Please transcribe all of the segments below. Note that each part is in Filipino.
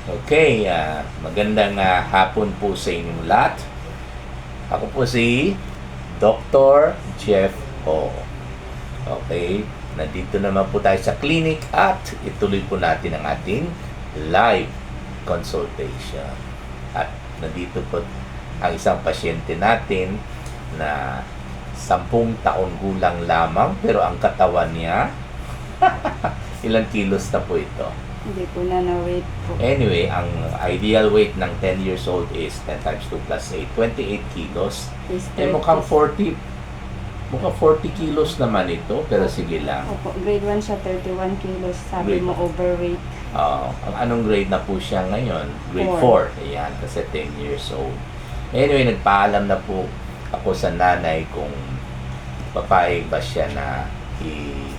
Okay, magandang hapon po sa inyong lahat. Ako po si Dr. Jeff Ho. Okay, nandito naman po tayo sa clinic at ituloy po natin ang ating live consultation. At nandito po ang isang pasyente natin na 10 taon gulang lamang pero ang katawan niya ilang kilos na po ito? Hindi po na na-weight po. Anyway, ang ideal weight ng 10 years old is 10 times 2 plus 8, 28 kilos. Is Mukhang 40 kilos naman ito, pero sige lang. Opo, grade 1 siya, 31 kilos. Sabi Grade mo overweight. Ang anong grade na po siya ngayon? Grade 4. Ayan, kasi 10 years old. Anyway, nagpaalam na po ako sa nanay kung papayag ba siya na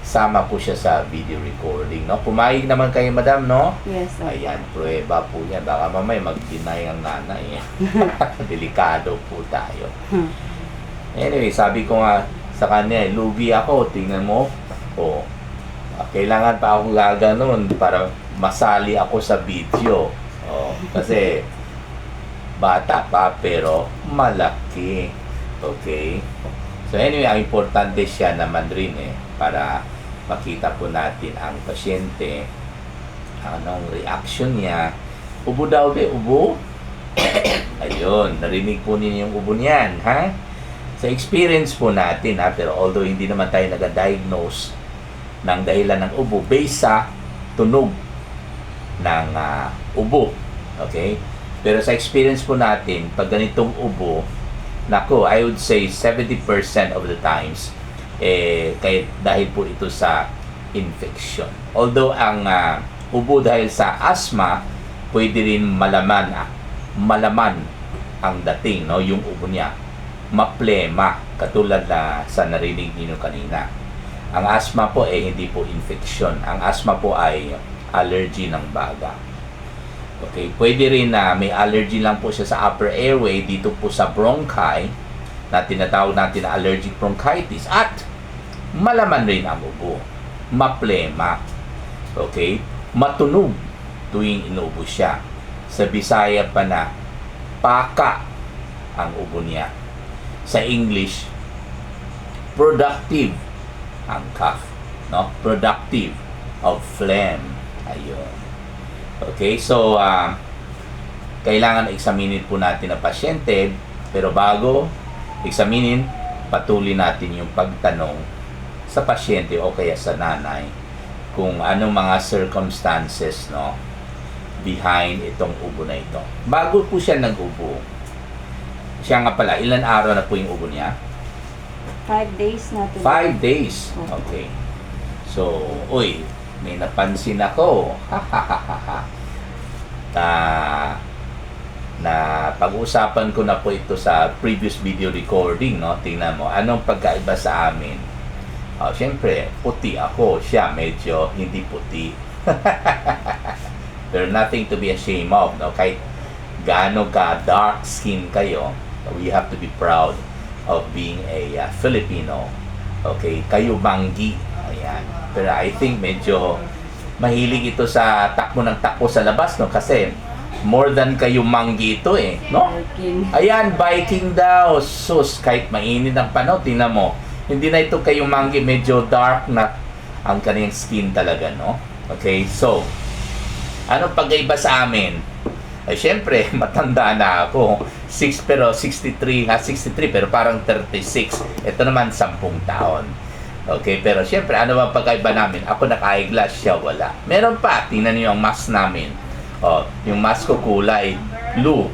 isama po siya sa video recording, no? Pumayag naman kayo, madam, no? Yes, opo. Ayan, prueba po yan. Baka mamay mag-deny ang nanay. Delikado po tayo. Anyway, sabi ko nga sa kanya, lugi ako, tingnan mo. Kailangan pa akong gaganon para masali ako sa video. Kasi bata pa pero malaki. Okay? So anyway, ang importante siya naman rin para makita po natin ang pasyente, anong reaction niya. Ubo daw ubo? Ayun, narinig po ninyo yung ubo niyan, ha? Sa experience po natin, ha, pero although hindi naman tayo nag-diagnose ng dahilan ng ubo based sa tunog ng ubo. Okay? Pero sa experience po natin, pag ganitong ubo, nako, I would say 70% of the times, dahil po ito sa infection. Although ang ubo dahil sa asthma, pwede rin malaman ang dating, no, yung ubo niya. Maplema, katulad na sa narinig niyo kanina. Ang asthma po hindi po infection. Ang asthma po ay allergy ng baga. Okay, pwede rin na may allergy lang po siya sa upper airway dito po sa bronchi na tinatawag natin na allergic bronchitis at malaman rin ang ubo. Maplema. Okay? Matunog tuwing inuubo siya. Sa Bisaya pa na paka ang ubo niya. Sa English, productive ang cough. No? Productive of phlegm. Ayun. Okay, so kailangan examinin po natin ang pasyente, pero bago examinin, patuloy natin yung pagtanong sa pasyente o kaya sa nanay kung anong mga circumstances, no, behind itong ubo na ito. Bago po siya nag-ubo, siya nga pala, ilan araw na po yung ubo niya? 5 days na to. 5 days. Okay. So, may napansin ako. Na pag-uusapan ko na po ito sa previous video recording, no? Tingnan mo, anong pagkaiba sa amin? Siyempre, puti ako. Siya, medyo hindi puti. Pero nothing to be ashamed of, no? Kahit gaano ka dark skin kayo, we have to be proud of being a Filipino. Okay? Kayo banggi. Ayan. Pero I think medyo mahilig ito sa takbo ng takbo sa labas, no? Kasi more than kayo manggi ito, no? Working. Ayan, biking daw. Sus, kahit mainit ang panahon, tingnan mo. Hindi na ito kayo manggi, medyo dark na ang kanyang skin talaga, no? Okay, so, anong pag-iba sa amin? Ay, syempre, matanda na ako. 63 pero parang 36. Ito naman 10 taon. Okay, pero syempre, ano ba pagkaiba namin? Ako naka-eyeglass, siya wala. Meron pa, tingnan niyo ang mask namin. Yung mask ko kulay blue.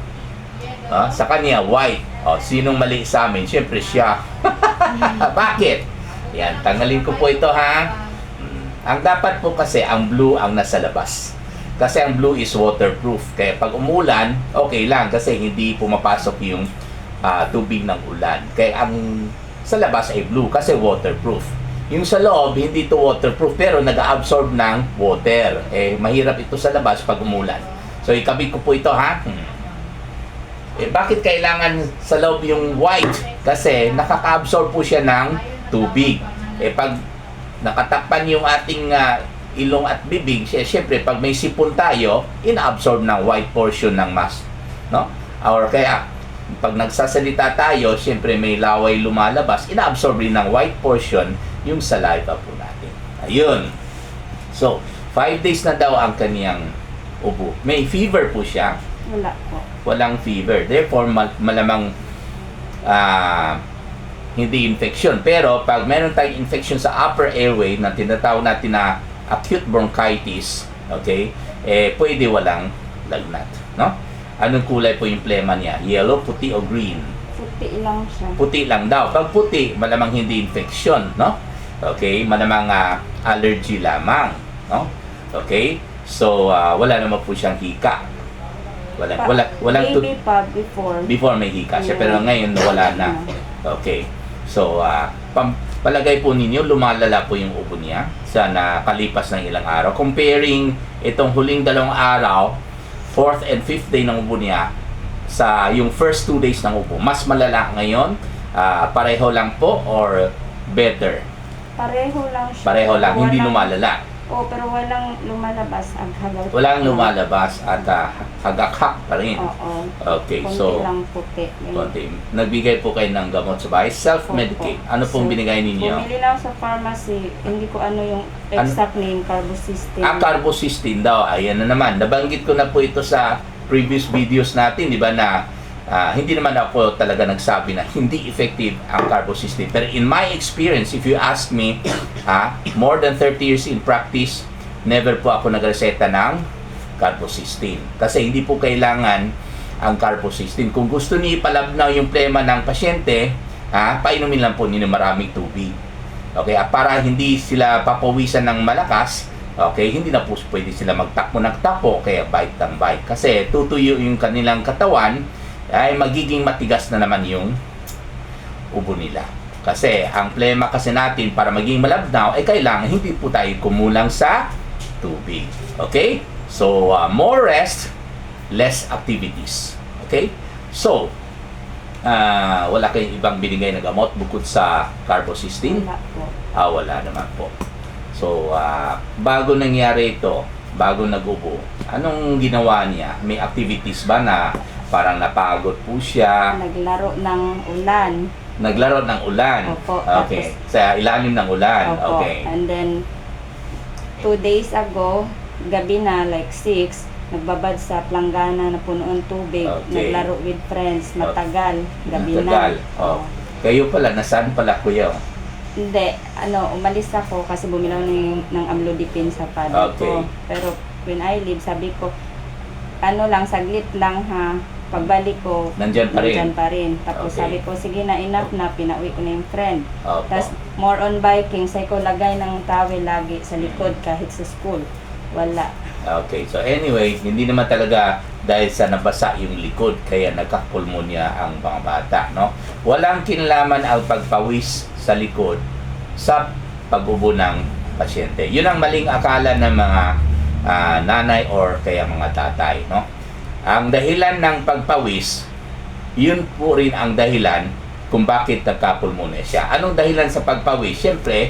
Sa kanya, white. Sinong mali sa amin? Syempre, siya. Bakit? Yan, tanggalin ko po ito, ha? Ang dapat po kasi, ang blue ang nasa labas. Kasi ang blue is waterproof. Kaya pag umulan, okay lang kasi hindi pumapasok yung tubig ng ulan. Kaya ang sa labas ay blue kasi waterproof. Yung sa loob, hindi ito waterproof pero nag-absorb ng water. Mahirap ito sa labas pag umulan. So, ikabit ko po ito, ha? Bakit kailangan sa loob yung white? Kasi nakaka-absorb po siya ng tubig. Pag nakatakpan yung ating ilong at bibig, syempre pag may sipon tayo, inaabsorb ng white portion ng mask, no? Or kaya pag nagsasalita tayo, syempre may laway lumalabas, inaabsorb rin ng white portion yung saliva po natin. Ayun. So, 5 days na daw ang kaniyang ubo. May fever po siya. Wala po. Walang fever. Therefore, malamang hindi infection. Pero, pag meron tayong infection sa upper airway na tinatawag natin na acute bronchitis, okay, pwede walang lagnat, no? Anong kulay po yung plema niya? Yellow, puti, o green? Puti lang siya. Puti lang daw. Pag puti, malamang hindi infection, no? Okay, malamang allergy lamang, no? Okay? So, wala naman po siyang hika. Walang Maybe pa before may hika siya, pero ngayon wala na. Okay. So, palagay po ninyo, lumalala po yung ubo niya sa nakalipas ng ilang araw. Comparing itong huling 2 araw, 4th and 5th day ng ubo niya sa yung first 2 days ng ubo, mas malala ngayon? Pareho lang po or better? Pareho lang siya. Pareho lang, hindi lumalala. Pero walang lumalabas ang hagal. Walang lumalabas at hagak-hak pa rin. Oo. Okay, Konti so lang puti. konti. Nagbigay po kayo ng gamot sa bahay, self-medicate. Ano pong binigay ninyo? Bumili lang sa pharmacy, hindi ko ano yung exact name, Carbocisteine. Carbocisteine daw. Ayan na naman. Nabanggit ko na po ito sa previous videos natin, di ba, na hindi naman ako talaga nagsabi na hindi effective ang Carbocisteine. Pero in my experience, if you ask me, more than 30 years in practice, never po ako nagreseta ng Carbocisteine. Kasi hindi po kailangan ang Carbocisteine. Kung gusto niyo ipalabnaw yung plema ng pasyente, painumin lang po ninyo maraming tubig. Okay, para hindi sila papawisan ng malakas, okay, hindi na po pwede sila magtakbo ng tapo, kaya bite ng bite. Kasi tutuyo yung kanilang katawan, ay magiging matigas na naman yung ubo nila. Kasi ang plema kasi natin para maging malabnaw ay kailangan hindi po tayo kumulang sa tubig. Okay? So, more rest, less activities. Okay? So, wala kayong ibang binigay na gamot bukod sa Carbocisteine? Wala po. Wala naman po. So, bago nangyari ito, bago nag-ubo, anong ginawa niya? May activities ba na parang napagod po siya? Naglaro ng ulan. Naglaro ng ulan? Opo. Okay. Sa ilalim ng ulan? Opo. Okay. And then, 2 days ago, gabi na, like 6, nagbabad sa planggana na puno ng tubig. Okay. Naglaro with friends. Matagal. Gabi Matagal. na. Kayo pala, nasaan pala kuya? Hindi. Umalis ako kasi bumilaw ng amlodipine sa father Okay. ko. Pero when I leave, sabi ko, saglit lang ha. Pagbalik ko, Nandyan pa rin? nandyan pa rin. Tapos Okay. sabi ko, sige na, enough na, pinauwi ko na yung friend. Opo. Tapos more on biking, say ko lagay ng towel lagi sa likod kahit sa school. Wala. Okay, so anyway, hindi naman talaga dahil sa nabasa yung likod kaya nagkapulmonya ang mga bata, no? Walang kinalaman ang pagpawis sa likod sa pag-ubo ng pasyente. Yun ang maling akala ng mga nanay or kaya mga tatay, no? Ang dahilan ng pagpawis, yun po rin ang dahilan kung bakit nagkapulmonya siya. Anong dahilan sa pagpawis? Siyempre,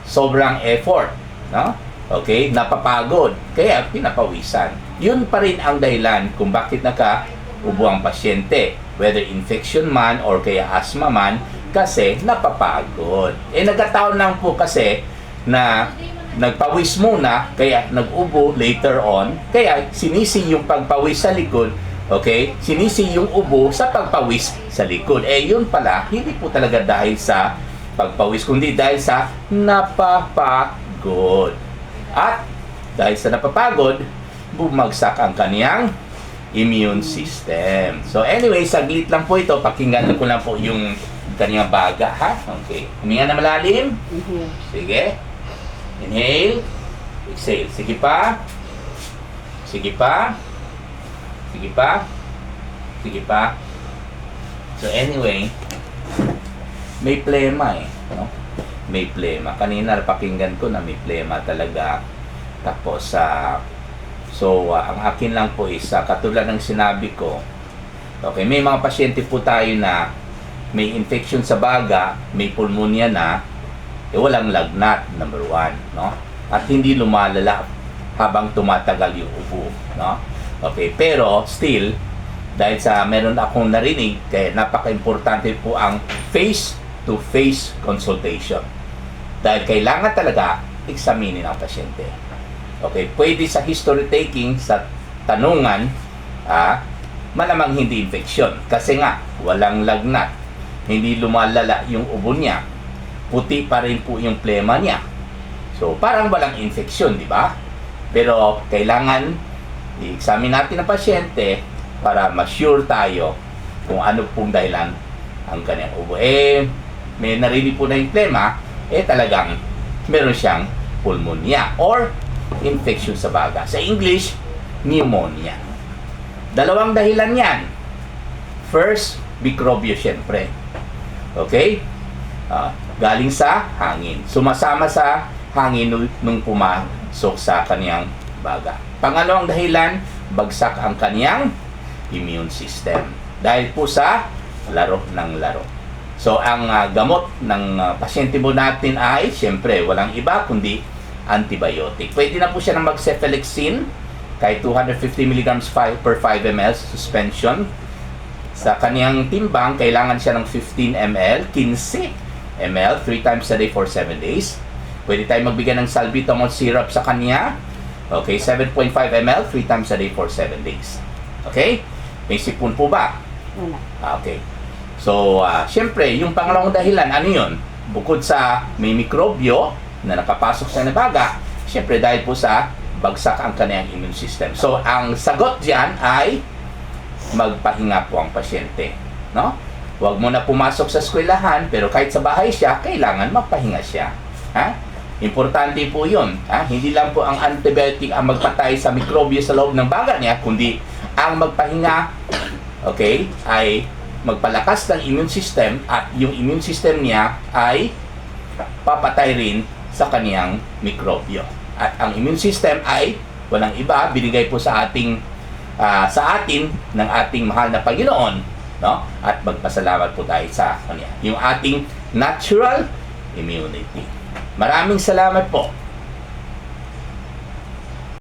sobrang effort, no? Okay, napapagod, kaya pinapawisan. Yun pa rin ang dahilan kung bakit nakaubo ang pasyente, whether infection man or kaya asthma man, kasi napapagod. Nagkataon lang po kasi na nagpawis muna, kaya nag-ubo later on, kaya sinisi yung pagpawis sa likod, okay? Sinisi yung ubo sa pagpawis sa likod. Yun pala, hindi po talaga dahil sa pagpawis, kundi dahil sa napapagod. At dahil sa napapagod, bumagsak ang kaniyang immune system. So anyway, saglit lang po ito. Pakinggan ko lang po yung kaniyang baga, ha? Okay. Huminga na malalim. Sige. Inhale. Exhale. Sige pa. Sige pa. Sige pa. Sige pa. So anyway, may plema no? May plema. Kanina napakinggan ko na may plema talaga. Tapos ang akin lang po is katulad ng sinabi ko. Okay, may mga pasyente po tayo na may infection sa baga, may pulmonya na, walang lagnat, number 1, no? at hindi lumalala habang tumatagal yung ubo, no? Okay, pero still, dahil sa meron akong narinig, kaya napaka-importante po ang face-to-face consultation. Dahil kailangan talaga examinin ang pasyente. Okay, pwede sa history taking, sa tanungan, malamang hindi infection. Kasi nga, walang lagnat, hindi lumalala yung ubo niya, puti pa rin po yung plema niya. So, parang walang infection, di ba? Pero, kailangan i-examine natin ang pasyente para ma-sure tayo kung ano pong dahilan ang kanyang ubo. May narinig po na yung plema, talagang meron siyang pulmonya or infection sa baga. Sa English, pneumonia. Dalawang dahilan yan. First, mikrobyo syempre. Okay? Galing sa hangin. Sumasama sa hangin nung pumasok sa kaniyang baga. Pangalawang dahilan, bagsak ang kaniyang immune system. Dahil po sa laro ng laro. So, ang gamot ng pasyente mo natin ay, syempre, walang iba kundi antibiotic. Pwede na po siya ng mag-cefalexin, kahit 250 mg per 5 ml suspension. Sa kaniyang timbang, kailangan siya ng 15 ml, 15 ml, 3 times a day for 7 days. Pwede tayo magbigay ng salbutamol syrup sa kanya. Okay, 7.5 ml, 3 times a day for 7 days. Okay? May sipon po ba? Wala. Okay. So, syempre, yung pangalawang dahilan, ano yun? Bukod sa may mikrobyo na nakapasok sa nabaga, syempre dahil po sa bagsak ang kanyang immune system. So, ang sagot diyan ay magpahinga po ang pasyente. No? Huwag mo na pumasok sa eskwelahan, pero kahit sa bahay siya, kailangan magpahinga siya. Ha? Importante po yun. Ha? Hindi lang po ang antibiotic ang magpatay sa mikrobyo sa loob ng baga niya, kundi ang magpahinga, okay, ay magpalakas ng immune system at yung immune system niya ay papatay rin sa kaniyang mikrobyo. At ang immune system ay walang iba, binigay po sa atin ng ating mahal na Panginoon, no? At magpasalamat po tayo sa kanya. Yung ating natural immunity. Maraming salamat po.